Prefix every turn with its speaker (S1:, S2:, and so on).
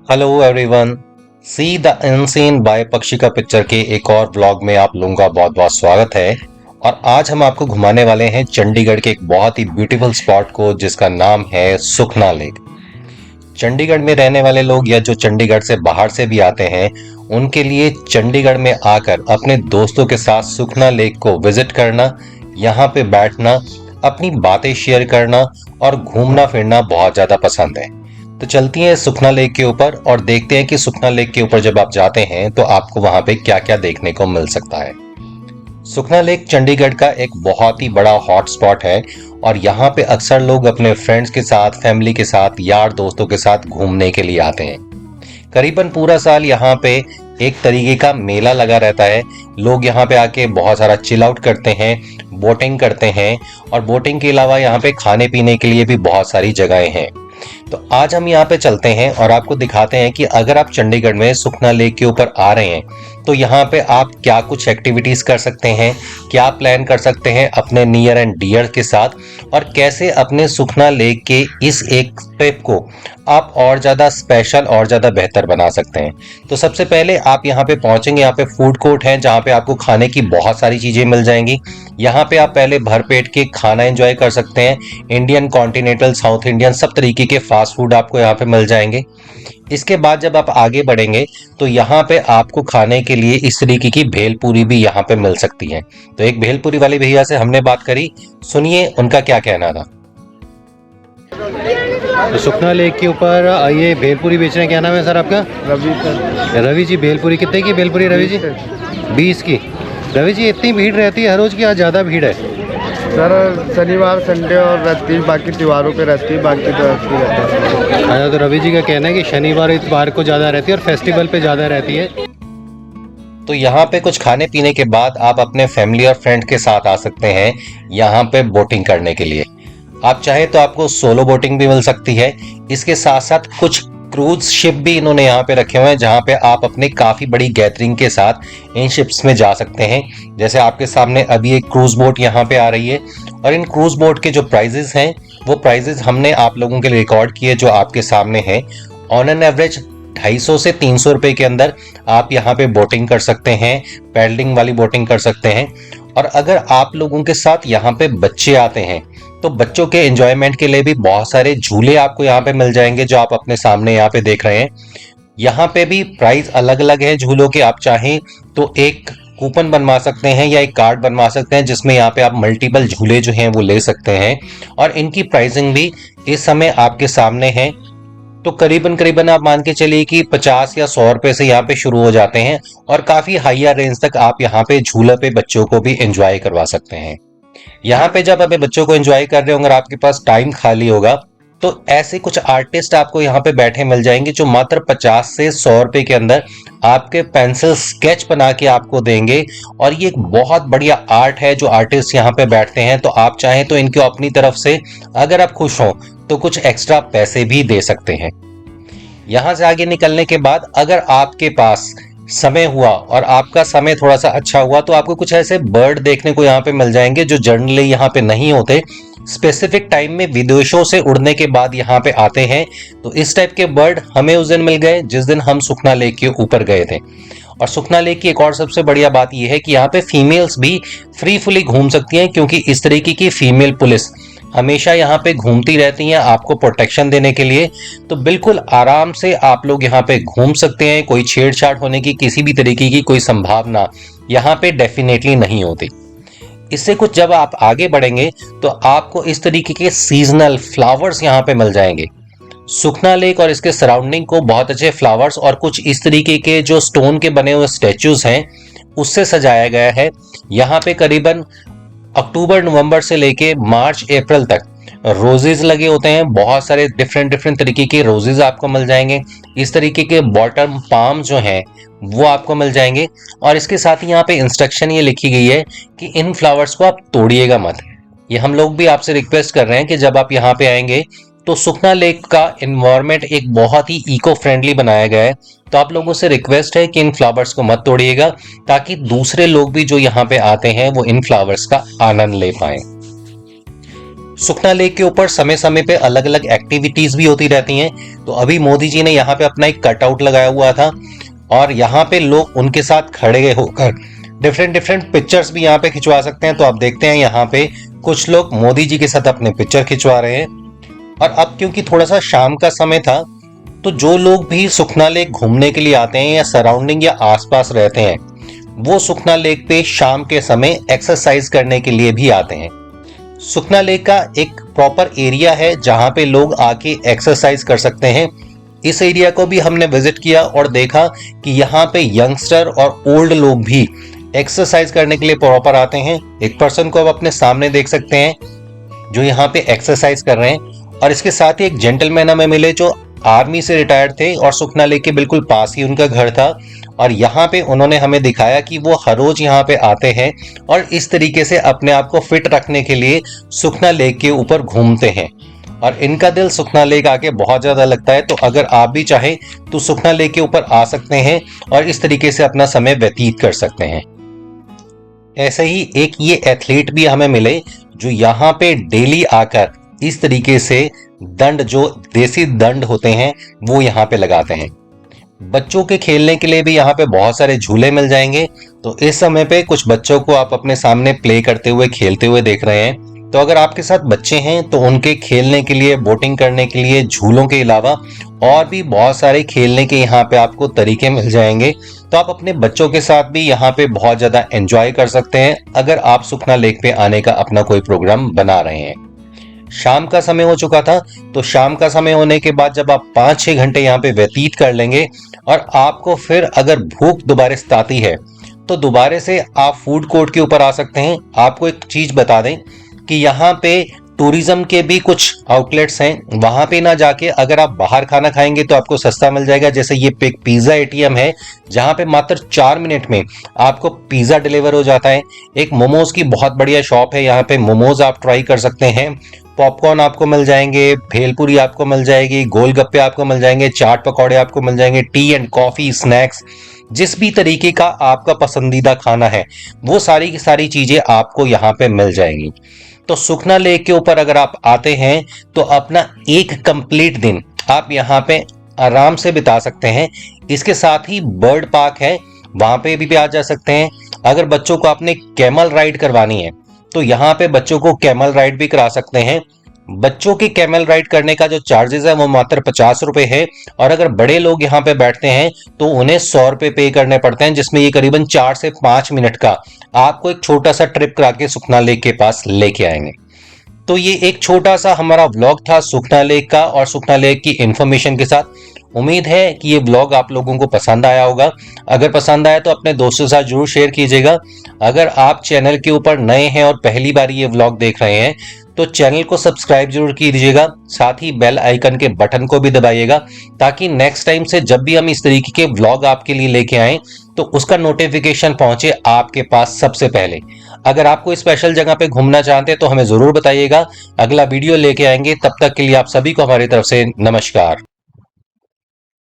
S1: Hello everyone. See the unseen by पक्षिका picture के एक और व्लॉग में आप लोगों का बहुत बहुत स्वागत है। और आज हम आपको घुमाने वाले हैं चंडीगढ़ के एक बहुत ही ब्यूटीफुल स्पॉट को जिसका नाम है सुखना लेक। चंडीगढ़ में रहने वाले लोग या जो चंडीगढ़ से बाहर से भी आते हैं उनके लिए चंडीगढ़ में आकर अपने दोस्तों के साथ सुखना लेक को विजिट करना, यहाँ पे बैठना, अपनी बातें शेयर करना और घूमना फिरना बहुत ज्यादा पसंद है। तो चलती हैं सुखना लेक के ऊपर और देखते हैं कि सुखना लेक के ऊपर जब आप जाते हैं तो आपको वहां पे क्या क्या देखने को मिल सकता है। सुखना लेक चंडीगढ़ का एक बहुत ही बड़ा हॉट स्पॉट है और यहाँ पे अक्सर लोग अपने फ्रेंड्स के साथ, फैमिली के साथ, यार दोस्तों के साथ घूमने के लिए आते हैं। करीबन पूरा साल यहाँ पे एक तरीके का मेला लगा रहता है। लोग यहाँ पे आके बहुत सारा चिल आउट करते हैं, बोटिंग करते हैं और बोटिंग के अलावा यहाँ पे खाने पीने के लिए भी बहुत सारी जगहें हैं। तो आज हम यहाँ पे चलते हैं और आपको दिखाते हैं कि अगर आप चंडीगढ़ में सुखना लेक के ऊपर आ रहे हैं तो यहाँ पे आप क्या कुछ एक्टिविटीज कर सकते हैं, क्या प्लान कर सकते हैं अपने नियर एंड डियर के साथ और कैसे अपने सुखना लेक के इस एक ट्रिप को आप और ज्यादा स्पेशल और ज्यादा बेहतर बना सकते हैं। तो सबसे पहले आप यहाँ पे पहुंचेंगे, यहाँ पे फूड कोर्ट है जहाँ पे आपको खाने की बहुत सारी चीजें मिल जाएंगी। यहाँ पे आप पहले भरपेट के खाना एंजॉय कर सकते हैं। इंडियन, कॉन्टिनेंटल, साउथ इंडियन सब तरीके के फास्ट फूड आपको यहाँ पे मिल जाएंगे। इसके बाद जब आप आगे बढ़ेंगे तो यहाँ पे आपको खाने के लिए इस तरीके की भेलपूरी भी यहाँ पे मिल सकती है। तो एक भेलपूरी वाले भैया से हमने बात करी, सुनिए उनका क्या कहना था। तो सुखना लेक के ऊपर ये भेलपूरी बेच रहे हैं, क्या नाम है सर आपका?
S2: रवि सर।
S1: रवि जी, भेलपूरी कितने की भेलपूरी रवि जी? 20 की। रवि जी, इतनी भीड़ रहती है हर रोज की, आज ज़्यादा भीड़ है
S2: सर शनिवार, संडे और रहती है, बाकी त्योहारों पे रहती है, बाकी तो रहती रहता है।
S1: अच्छा, तो रवि जी का कहना है कि शनिवार इतवार को ज़्यादा रहती है और फेस्टिवल पे ज़्यादा रहती है। तो यहाँ पे कुछ खाने पीने के बाद आप अपने फैमिली और फ्रेंड के साथ आ सकते हैं यहाँ पे बोटिंग करने के लिए। आप चाहे तो आपको सोलो बोटिंग भी मिल सकती है। इसके साथ साथ कुछ क्रूज शिप भी इन्होंने यहाँ पे रखे हुए हैं जहाँ पे आप अपने काफी बड़ी गैदरिंग के साथ इन शिप्स में जा सकते हैं। जैसे आपके सामने अभी एक क्रूज बोट यहाँ पे आ रही है और इन क्रूज बोट के जो प्राइजेस हैं वो प्राइजेस हमने आप लोगों के लिए रिकॉर्ड किए जो आपके सामने हैं। ऑन एन एवरेज 250 से 300 रुपए के अंदर आप यहाँ पे बोटिंग कर सकते हैं, पैडलिंग वाली बोटिंग कर सकते हैं। और अगर आप लोगों के साथ यहाँ पे बच्चे आते हैं तो बच्चों के एंजॉयमेंट के लिए भी बहुत सारे झूले आपको यहाँ पे मिल जाएंगे जो आप अपने सामने यहाँ पे देख रहे हैं। यहाँ पे भी प्राइस अलग अलग है झूलों के। आप चाहें तो एक कूपन बनवा सकते हैं या एक कार्ड बनवा सकते हैं जिसमें यहाँ पे आप मल्टीपल झूले जो हैं वो ले सकते हैं और इनकी प्राइसिंग भी इस समय आपके सामने है। तो करीबन करीबन आप मान के चलिए कि 50 या 100 रुपए से यहाँ पे शुरू हो जाते हैं और काफी हायर रेंज तक आप यहाँ पे झूला पे बच्चों को भी एंजॉय करवा सकते हैं। यहाँ पे जब अपने बच्चों को एंजॉय कर रहे होंगे और आपके पास टाइम खाली होगा तो ऐसे कुछ आर्टिस्ट आपको यहाँ पे बैठे मिल जाएंगे जो मात्र 50 से 100 रुपए के अंदर आपके पेंसिल स्केच बना के आपको देंगे। और ये एक बहुत बढ़िया आर्ट है जो आर्टिस्ट यहाँ पे बैठते हैं। तो आप चाहें तो इनको अपनी तरफ से अगर आप खुश हो तो कुछ एक्स्ट्रा पैसे भी दे सकते हैं। यहाँ से आगे निकलने के बाद अगर आपके पास समय हुआ और आपका समय थोड़ा सा अच्छा हुआ तो आपको कुछ ऐसे बर्ड देखने को यहाँ पे मिल जाएंगे जो जनरली यहाँ पे नहीं होते। स्पेसिफिक टाइम में विदेशों से उड़ने के बाद यहाँ पे आते हैं। तो इस टाइप के बर्ड हमें उस दिन मिल गए जिस दिन हम सुखना लेक के ऊपर गए थे। और सुखना लेक की एक और सबसे बढ़िया बात यह है कि यहाँ पे फीमेल्स भी फ्री फुली घूम सकती हैं क्योंकि इस तरीके की फीमेल पुलिस हमेशा यहाँ पे घूमती रहती हैं आपको प्रोटेक्शन देने के लिए। तो बिल्कुल आराम से आप लोग यहाँ पे घूम सकते हैं। कोई छेड़छाड़ होने की किसी भी तरीके की कोई संभावना यहाँ पे डेफिनेटली नहीं होती। इससे कुछ जब आप आगे बढ़ेंगे तो आपको इस तरीके के सीजनल फ्लावर्स यहाँ पे मिल जाएंगे। सुखना लेक और इसके सराउंडिंग को बहुत अच्छे फ्लावर्स और कुछ इस तरीके के जो स्टोन के बने हुए स्टैचूज हैं उससे सजाया गया है। यहाँ पे करीबन अक्टूबर नवंबर से लेके मार्च अप्रैल तक रोजेज लगे होते हैं। बहुत सारे डिफरेंट डिफरेंट तरीके के रोजेज आपको मिल जाएंगे। इस तरीके के बॉटम पाम जो हैं वो आपको मिल जाएंगे। और इसके साथ ही यहाँ पे इंस्ट्रक्शन ये लिखी गई है कि इन फ्लावर्स को आप तोड़िएगा मत। ये हम लोग भी आपसे रिक्वेस्ट कर रहे हैं कि जब आप यहाँ पे आएंगे तो सुखना लेक का एनवायरनमेंट एक बहुत ही इको फ्रेंडली बनाया गया है। तो आप लोगों से रिक्वेस्ट है कि इन फ्लावर्स को मत तोड़िएगा ताकि दूसरे लोग भी जो यहाँ पे आते हैं वो इन फ्लावर्स का आनंद ले पाए। सुखना लेक के ऊपर समय समय पे अलग अलग एक्टिविटीज भी होती रहती हैं। तो अभी मोदी जी ने यहाँ पे अपना एक कटआउट लगाया हुआ था और यहाँ पे लोग उनके साथ खड़े होकर डिफरेंट पिक्चर्स भी यहाँ पे खिंचवा सकते हैं। तो आप देखते हैं यहाँ पे कुछ लोग मोदी जी के साथ अपने पिक्चर खिंचवा रहे हैं। और अब क्योंकि थोड़ा सा शाम का समय था, तो जो लोग भी सुखना लेक घूमने के लिए आते हैं या सराउंडिंग या आसपास रहते हैं, वो सुखना लेक पे शाम के समय एक्सरसाइज करने के लिए भी आते हैं। सुखना लेक का एक प्रॉपर एरिया है जहां पे लोग आके एक्सरसाइज कर सकते हैं। इस एरिया को भी हमने विजिट किया और देखा कि यहाँ पे यंगस्टर और ओल्ड लोग भी एक्सरसाइज करने के लिए प्रॉपर आते हैं। एक पर्सन को आप अपने सामने देख सकते हैं जो यहाँ पे एक्सरसाइज कर रहे हैं। और इसके साथ ही एक जेंटलमैन हमें मिले जो आर्मी से रिटायर्ड थे और सुखना लेक के बिल्कुल पास ही उनका घर था। और यहाँ पे उन्होंने हमें दिखाया कि वो हर रोज यहाँ पे आते हैं और इस तरीके से अपने आप को फिट रखने के लिए सुखना लेक के ऊपर घूमते हैं। और इनका दिल सुखना लेक आके बहुत ज्यादा लगता है। तो अगर आप भी चाहें तो सुखना लेक के ऊपर आ सकते हैं और इस तरीके से अपना समय व्यतीत कर सकते हैं। ऐसे ही एक ये एथलीट भी हमें मिले जो यहाँ पे डेली आकर इस तरीके से दंड, जो देसी दंड होते हैं, वो यहाँ पे लगाते हैं। बच्चों के खेलने के लिए भी यहाँ पे बहुत सारे झूले मिल जाएंगे। तो इस समय पे कुछ बच्चों को आप अपने सामने प्ले करते हुए, खेलते हुए देख रहे हैं। तो अगर आपके साथ बच्चे हैं तो उनके खेलने के लिए, बोटिंग करने के लिए झूलों के अलावा और भी बहुत सारे खेलने के यहाँ पे आपको तरीके मिल जाएंगे। तो आप अपने बच्चों के साथ भी यहाँ पे बहुत ज्यादा एंजॉय कर सकते हैं अगर आप सुखना लेक पे आने का अपना कोई प्रोग्राम बना रहे हैं। शाम का समय हो चुका था, तो शाम का समय होने के बाद जब आप 5-6 घंटे यहाँ पे व्यतीत कर लेंगे और आपको फिर अगर भूख दोबारा सताती है तो दोबारा से आप फूड कोर्ट के ऊपर आ सकते हैं। आपको एक चीज बता दें कि यहाँ पे टूरिज्म के भी कुछ आउटलेट्स हैं। वहां पे ना जाके अगर आप बाहर खाना खाएंगे तो आपको सस्ता मिल जाएगा। जैसे ये पिज्जा एटीएम है जहां पे मात्र 4 मिनट में आपको पिज्जा डिलीवर हो जाता है। एक मोमोज की बहुत बढ़िया शॉप है, यहाँ पे मोमोज आप ट्राई कर सकते हैं। पॉपकॉर्न आपको मिल जाएंगे, भेलपुरी आपको मिल जाएगी, गोलगप्पे आपको मिल जाएंगे, चाट पकौड़े आपको मिल जाएंगे, टी एंड कॉफी, स्नैक्स, जिस भी तरीके का आपका पसंदीदा खाना है वो सारी की सारी चीजें आपको यहाँ पे मिल जाएंगी। तो सुखना लेक के ऊपर अगर आप आते हैं तो अपना एक कंप्लीट दिन आप यहाँ पे आराम से बिता सकते हैं। इसके साथ ही बर्ड पार्क है, वहां पे भी आ जा सकते हैं। अगर बच्चों को आपने कैमल राइड करवानी है तो यहाँ पे बच्चों को कैमल राइड भी करा सकते हैं। बच्चों की कैमल राइड करने का जो चार्जेस है वो मात्र 50 रुपए है। और अगर बड़े लोग यहाँ पे बैठते हैं तो उन्हें 100 रुपए पे करने पड़ते हैं, जिसमें ये करीबन 4 से 5 मिनट का आपको एक छोटा सा ट्रिप करा के सुखना लेक के पास लेके आएंगे। तो ये एक छोटा सा हमारा व्लॉग था सुखना लेक का और सुखना लेक की इंफॉर्मेशन के साथ। उम्मीद है कि ये व्लॉग आप लोगों को पसंद आया होगा। अगर पसंद आया तो अपने दोस्तों के साथ जरूर शेयर कीजिएगा। अगर आप चैनल के ऊपर नए हैं और पहली बार ये व्लॉग देख रहे हैं तो चैनल को सब्सक्राइब जरूर कीजिएगा। साथ ही बेल आइकन के बटन को भी दबाइएगा ताकि नेक्स्ट टाइम से जब भी हम इस तरीके के व्लॉग आपके लिए लेके आएं तो उसका नोटिफिकेशन पहुंचे आपके पास सबसे पहले। अगर आप कोई स्पेशल जगह पे घूमना चाहते हैं तो हमें जरूर बताइएगा। अगला वीडियो लेके आएंगे, तब तक के लिए आप सभी को हमारी तरफ से नमस्कार।